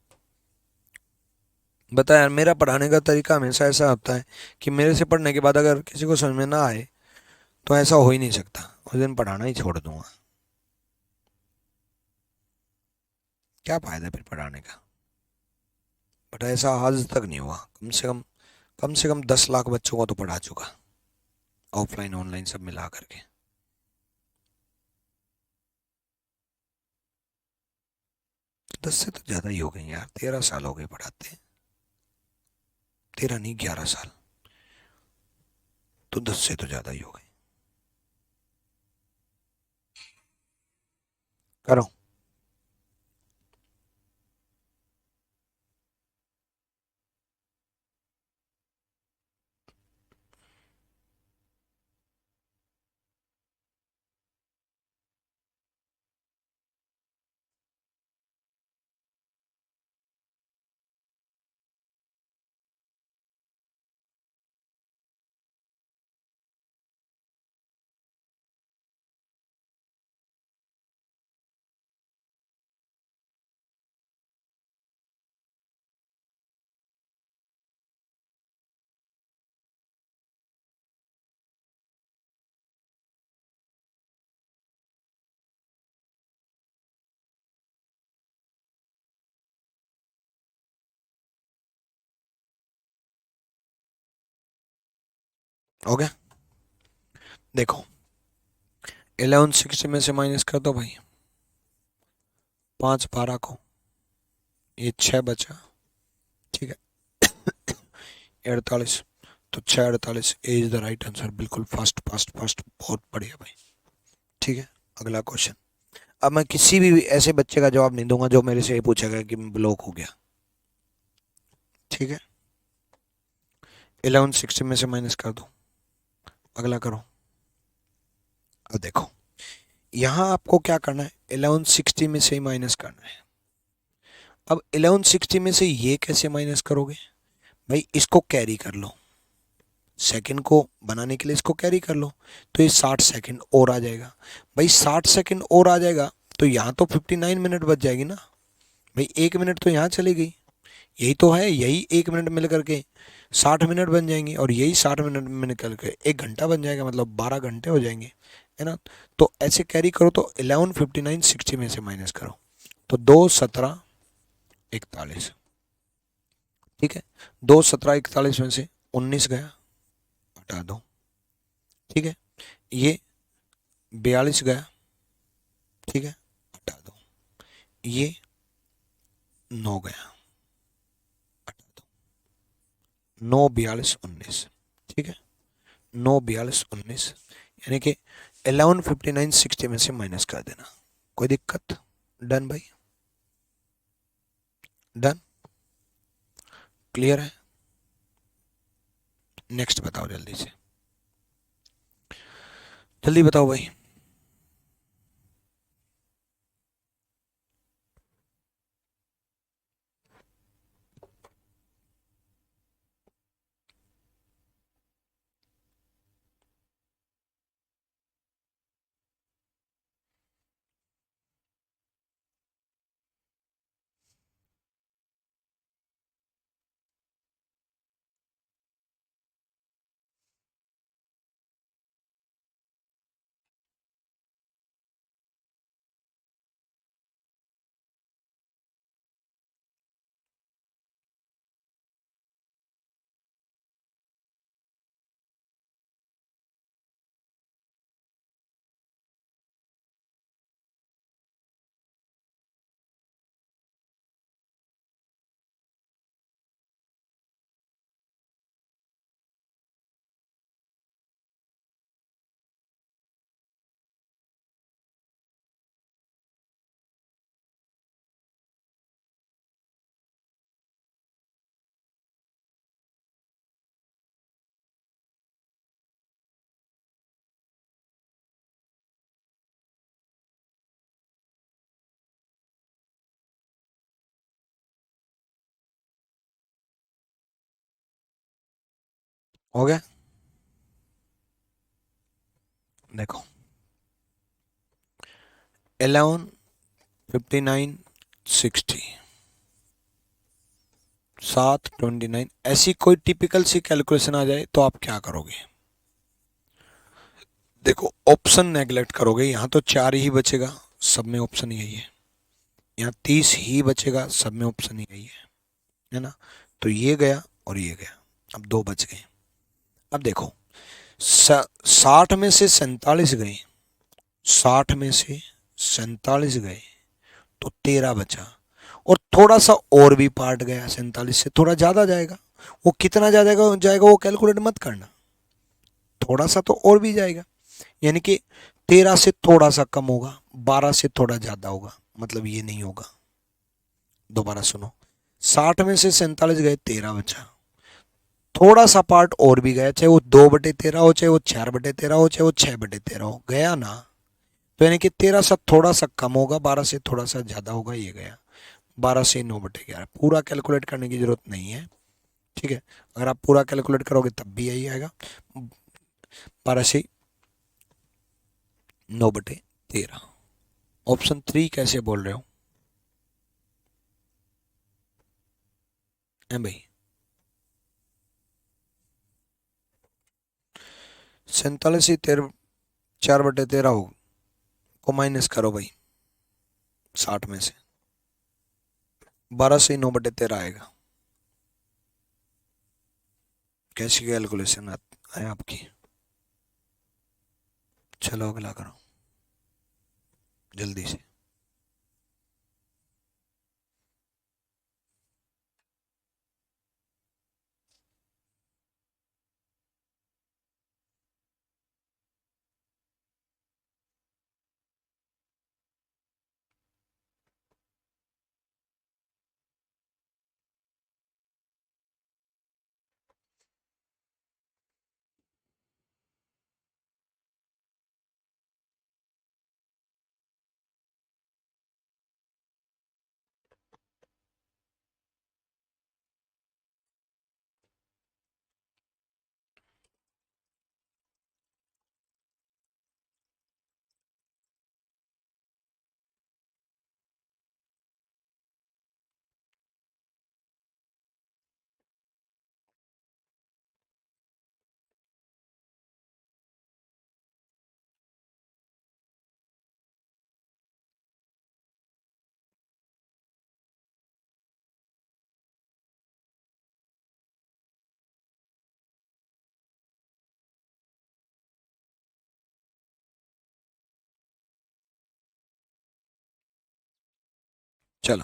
बता यार, मेरा पढ़ाने का तरीका हमेशा ऐसा होता है कि मेरे से पढ़ने के बाद अगर किसी को समझ में ना आए तो ऐसा हो ही नहीं सकता, उस दिन पढ़ाना ही छोड़ दूंगा। क्या फायदा फिर पढ़ाने का। बट ऐसा आज तक नहीं हुआ, कम से कम 10 लाख बच्चों को तो पढ़ा चुका, ऑफलाइन ऑनलाइन सब मिला करके। 10 से तो ज़्यादा ही हो गए यार, 13 साल हो गए पढ़ाते, 13 नहीं 11 साल, तो 10 से तो ज़्यादा ही हो गए। करो। हो गया, देखो 1160 में से माइनस कर दो भाई, 5 12 को, ये 6 बचा, ठीक है। 48, तो 6 48 इज द राइट आंसर, बिल्कुल फास्ट फास्ट फास्ट, बहुत बढ़िया भाई। ठीक है, अगला क्वेश्चन। अब मैं किसी भी ऐसे बच्चे का जवाब नहीं दूंगा जो मेरे से ये पूछेगा कि ब्लॉक हो गया, ठीक है। 1160 में से माइनस कर दो, अगला करो। अब देखो यहाँ आपको क्या करना है, 1160 में से ही माइनस करना है। अब 1160 में से ये कैसे माइनस करोगे भाई, इसको कैरी कर लो, सेकंड को बनाने के लिए इसको कैरी कर लो, तो ये 60 सेकंड और आ जाएगा। भाई 60 सेकंड और आ जाएगा तो यहाँ तो 59 मिनट बच जाएगी ना भाई, 1 मिनट तो यहाँ चली गई, यही तो है, यही 1 मिनट मिल करके 60 मिनट बन जाएंगे, और यही 60 मिनट में निकल के 1 घंटा बन जाएगा, मतलब 12 घंटे हो जाएंगे, है ना। तो ऐसे कैरी करो, तो 11:59:60 में से माइनस करो, तो 2:17:41, ठीक है। 2:17:41 में से 19 गया, हटा दो, ठीक है। ये 42 गया, ठीक है, हटा दो। ये 9 गया, हटा दो। 9 42 19, ठीक है, 9 42 19, यानी कि 11:59:60 में से माइनस कर देना, कोई दिक्कत। डन भाई, डन, क्लियर है। नेक्स्ट बताओ जल्दी से, जल्दी बताओ भाई। हो गया। देखो 11, 59, 60, 7, 29, ऐसी कोई टिपिकल सी कैलकुलेशन आ जाए तो आप क्या करोगे? देखो ऑप्शन नेगलेक्ट करोगे, यहाँ तो 4 ही बचेगा, सब में ऑप्शन यही है। यहाँ 30 ही बचेगा, सब में ऑप्शन यही है ना? तो ये गया और ये गया, अब 2 बच गए। अब देखो 60 में से 47 गए, 60 में से 47 गए तो 13 बचा, और थोड़ा सा और भी पार्ट गया, 47 से थोड़ा ज्यादा जाएगा। वो कितना ज्यादा जाएगा वो कैलकुलेट मत करना, थोड़ा सा तो और भी जाएगा, यानी कि 13 से थोड़ा सा कम होगा, 12 से थोड़ा ज्यादा होगा, मतलब ये नहीं होगा। दोबारा सुनो, 60 में से 47 गए, 13 बचा, थोड़ा सा पार्ट और भी गया, चाहे वो 2/13 हो, चाहे वो 4/13 हो, चाहे वो 6/13 हो, गया ना? तो यानी कि 13 सा थोड़ा सा कम होगा, 12 से थोड़ा सा ज्यादा होगा, ये गया। 12 से 9/11, पूरा कैलकुलेट करने की जरूरत नहीं है, ठीक है? अगर आप पूरा कैलकुलेट करोगे तब भी यही आएगा, 12 से 9/13। ऑप्शन 3 कैसे बोल रहे हो हैं भाई? 47 ही 4/13 हो, को माइनस करो भाई 60 में से, 12 से 9/13 आएगा। कैसी कैलकुलेशन है आपकी? चलो अगला करो जल्दी से। चलो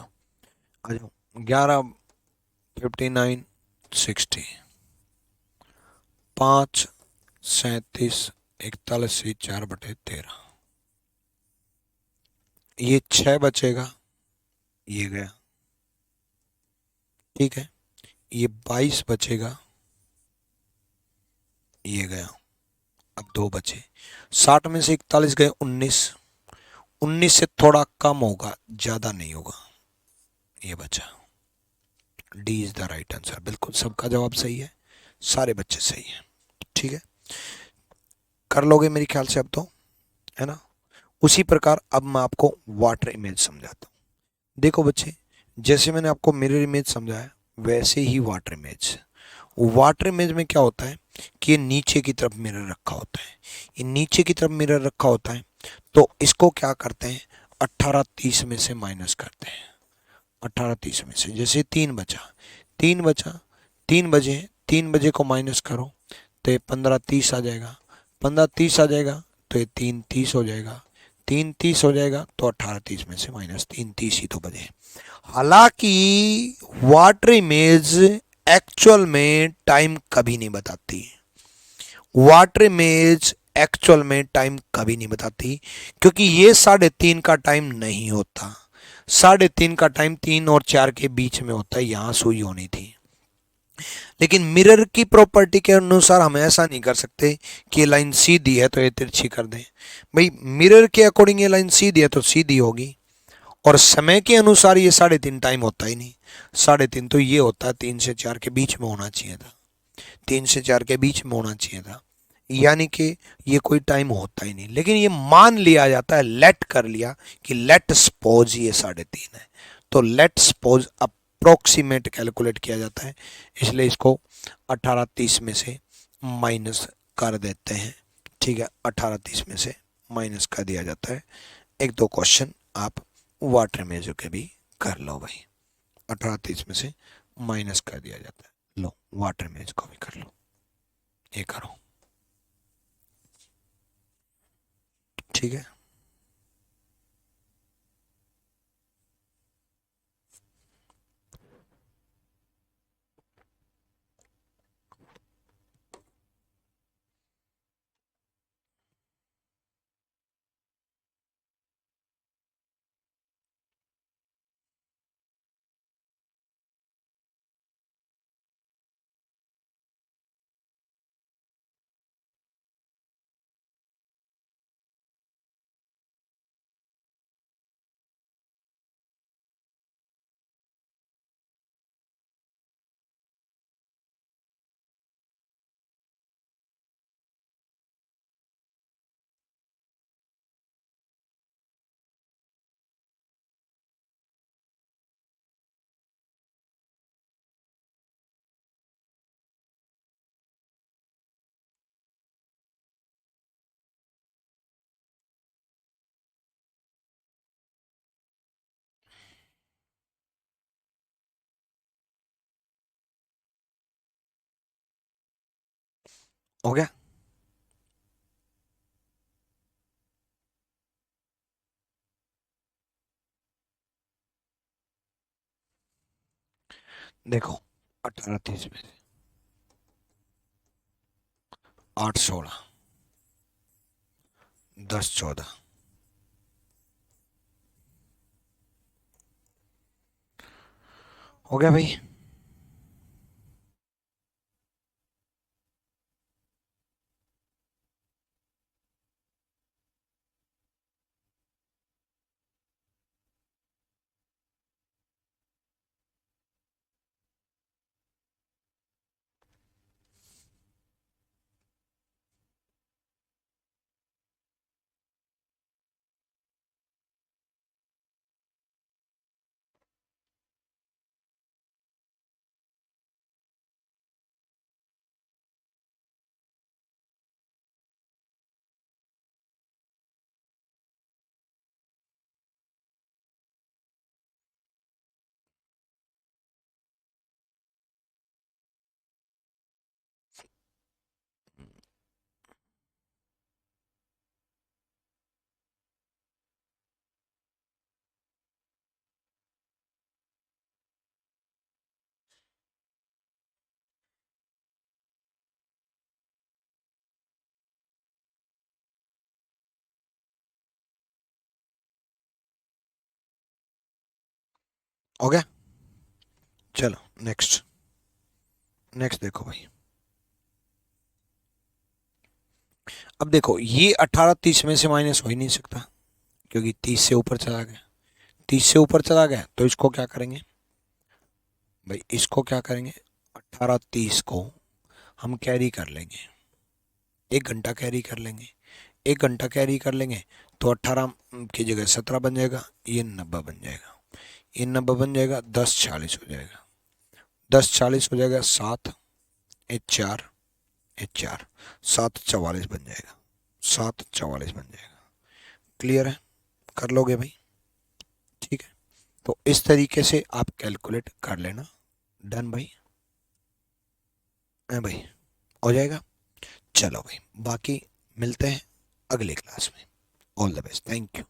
आ जाओ, 11, 59, 60, 5, 37, 41 से 4/13, ये 6 बचेगा, ये गया, ठीक है? ये 22 बचेगा, ये गया, अब 2 बचे। 60 में से 41 गए, 19, 19 से थोड़ा कम होगा, ज्यादा नहीं होगा, ये बचा। D is the right answer, बिल्कुल सबका जवाब सही है, सारे बच्चे सही है, ठीक है? कर लोगे मेरे ख्याल से अब तो, है ना? उसी प्रकार अब मैं आपको वाटर इमेज समझाता हूँ। देखो बच्चे, जैसे मैंने आपको मिरर इमेज समझाया वैसे ही वाटर इमेज। वाटर इमेज में क्या होता है कि ये नीचे की तरफ मिरर रखा होता है, ये नीचे की तरफ मिरर रखा होता है, तो इसको क्या करते हैं, 18-30 में से माइनस करते हैं। 18-30 में से जैसे 3 बचा, 3 बचा, 3 बजे, 3 बजे को माइनस करो तो ये 15-30 आ जाएगा, 15-30 आ जाएगा तो ये 3-30 हो जाएगा, 3-30 हो जाएगा तो 18-30 में से माइनस 3-30 ही तो बजे। हालांकि वाटर इमेज एक्चुअल में टाइम कभी नहीं बताती, वाटर इमेज एक्चुअल में टाइम कभी नहीं बताती, क्योंकि ये 3:30 का टाइम नहीं होता, 3:30 का टाइम 3 और 4 के बीच में होता है, यहां सुई होनी थी। लेकिन मिरर की प्रॉपर्टी के अनुसार हम ऐसा नहीं कर सकते कि ये लाइन सीधी है तो ये तिरछी कर दें। भाई मिरर के अकॉर्डिंग ये लाइन सीधी है तो सीधी होगी, और समय के अनुसार ये 3:30 टाइम होता ही नहीं, 3:30 तो ये होता है 3 से 4 के बीच में होना चाहिए था। 3 से 4 के बीच में होना चाहिए था, यानी कि ये कोई टाइम होता ही नहीं, लेकिन ये मान लिया जाता है, लेट कर लिया कि लेट सपोज ये 3.5 है, तो लेट सपोज अप्रोक्सीमेट कैलकुलेट किया जाता है, इसलिए इसको 18:30 में से माइनस कर देते हैं। ठीक है, 18:30 में से माइनस कर दिया जाता है। एक दो क्वेश्चन आप वाटर मेजर के भी कर लो भाई, 18:30 में से माइनस कर दिया जाता है, लो वाटर मेज को भी कर लो, ये करो। ठीक है, हो गया। देखो 18:30 में से 8:16, 10:14, हो गया भाई। हो गया, चलो नेक्स्ट। नेक्स्ट देखो भाई, अब देखो ये 18:30 में से माइनस हो ही नहीं सकता, क्योंकि 30 से ऊपर चला गया। 30 से ऊपर चला गया तो इसको क्या करेंगे भाई, इसको क्या करेंगे, 18:30 को हम कैरी कर लेंगे, 1 घंटा कैरी कर लेंगे। 1 घंटा कैरी कर लेंगे तो 18 की जगह 17 बन जाएगा, ये 90 बन जाएगा, ये 90 बन जाएगा, 10:40 हो जाएगा, 10:40 हो जाएगा, 7 एक 4 एक 4, 7:44 बन जाएगा, 7:44 बन जाएगा। क्लियर है, कर लोगे भाई। ठीक है, तो इस तरीके से आप कैलकुलेट कर लेना। डन भाई, है भाई, हो जाएगा। चलो भाई, बाकी मिलते हैं अगले क्लास में। All the best, thank you.